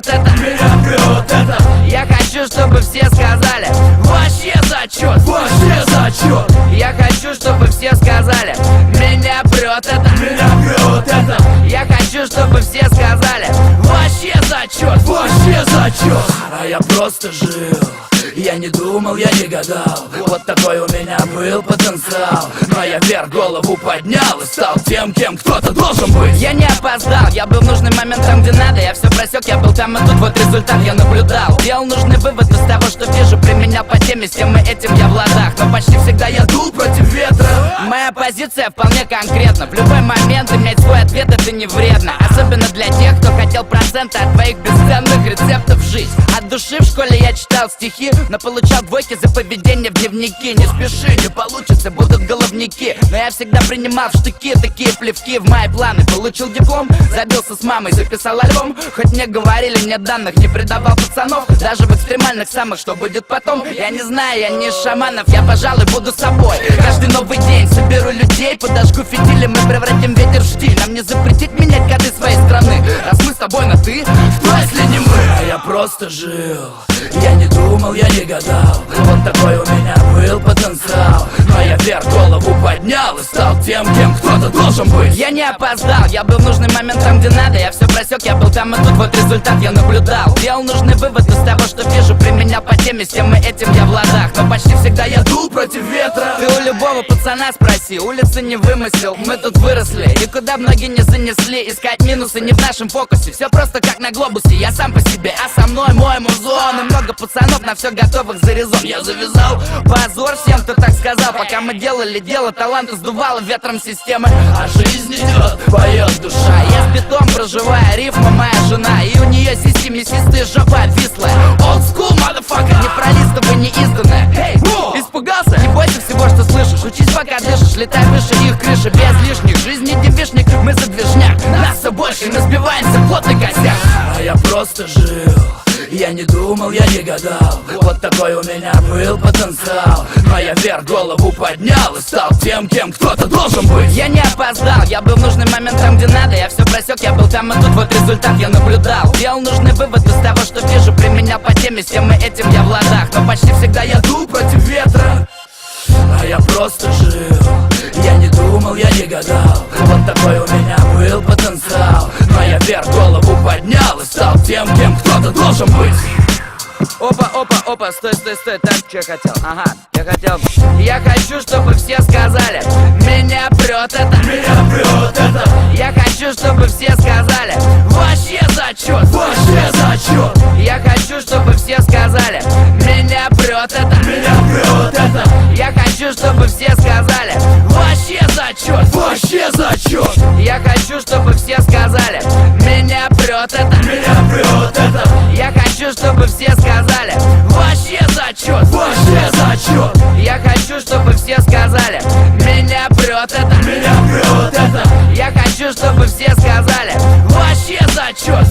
прет это, меня прет это. я хочу, чтобы все сказали: вообще зачет, Вообще зачет, я хочу, чтобы все сказали: меня прет это, меня прет это. я хочу, чтобы все сказали: вообще зачет. Вообще зачет. А я просто жил, я не думал, я не гадал. Вот такой у меня был потенциал. Но я вверх голову поднял и стал тем, кем кто-то должен быть. Я не опоздал, я был в нужный момент там, где надо. Я все просек, я был там и тут, вот результат я наблюдал. Делал нужный вывод из того, что вижу, применял по теме, с тем и этим я в ладах. Но почти всегда я Дул против ветра. моя позиция вполне конкретна. В любой момент иметь свой ответ — это не вредно. Особенно для тех, кто хотел проценты от твоих бесценных рецептов в жизнь. От души в школе я читал стихи, но получал двойки за поведение в дневнике. Не спеши, не получится, будут головники. Но я всегда принимал в штыки такие плевки в мои планы. Получил диплом, забился с мамой, записал альбом. Хоть мне говорили, нет данных, не предавал пацанов. Даже в экстремальных самых, что будет потом, я не знаю, я не из шаманов, я, пожалуй, буду собой. Каждый новый день соберу людей, подожгу фитили, мы превратим ветер в штиль. Нам не запретить менять коды своей страны, раз мы с тобой на ты, кто если не мы? А я просто жил, я не думал, я не гадал. Вот такой у меня был потенциал. Но я вверх голову поднял и стал тем, кем кто-то должен быть. Я не опоздал, я был в нужный момент там, где надо. Я все просек, я был там и тут, вот результат я наблюдал. Делал нужный вывод из того, что вижу, применял по теме, с тем и этим я в ладах. Но почти всегда я Дул против ветра. Ты у любого пацана спроси, улицы не вымысел, мы тут выросли. И куда многие не занесли, искать минусы не в нашем фокусе. Все просто как на глобусе, я сам по себе, а со мной мой музон. И много пацанов на все готовых за резон. Я завязал, позор всем, кто так сказал. Пока мы делали дело, таланты сдувало ветром системы. А жизнь идет, поет душа. Я с битом проживая, рифма моя жена. И у нее сиси мясистые, жопа отвислая. Old school, motherfucker. Не пролистывай, не изданное. Эй, испугался? Не бойся всего, что слышишь. Учись, пока дышишь, летай выше их крыши. Без лишних, жизнь не девишник, мы за движняк. Нас все больше, мы сбиваемся, плотный косяк. А я просто жил, я не думал, я не гадал. Вот такой у меня был потенциал. Но я вверх голову поднял и стал тем, кем кто-то должен быть. Я не опоздал, я был в нужный момент там, где надо. Я все просек, я был там и тут, вот результат я наблюдал. Делал нужный вывод из того, что вижу, применял по теме, с тем и этим я в ладах. Но почти всегда я Дул против ветра. А я просто жил, я не думал, я не гадал. Вот такой у меня был потенциал. Но я вверх голову поднял и стал тем, кем кто-то должен быть. Опа, опа, опа, стой, стой, стой, так, что я хотел? Ага, я хотел. Я хочу, чтобы все сказали: меня прет это, Меня прет это, я хочу, чтобы все сказали: вообще зачет, вообще зачет. я хочу, чтобы все сказали: меня прет это, Меня прет это, я хочу, чтобы все сказали: вообще зачет, вообще зачет. я хочу, чтобы все сказали: меня прет это, Меня прет это, я хочу, чтобы все сказали: вообще зачет, вообще зачет. я хочу, чтобы все сказали: меня прет это, Меня прет это, я хочу, чтобы все сказали: вообще зачет.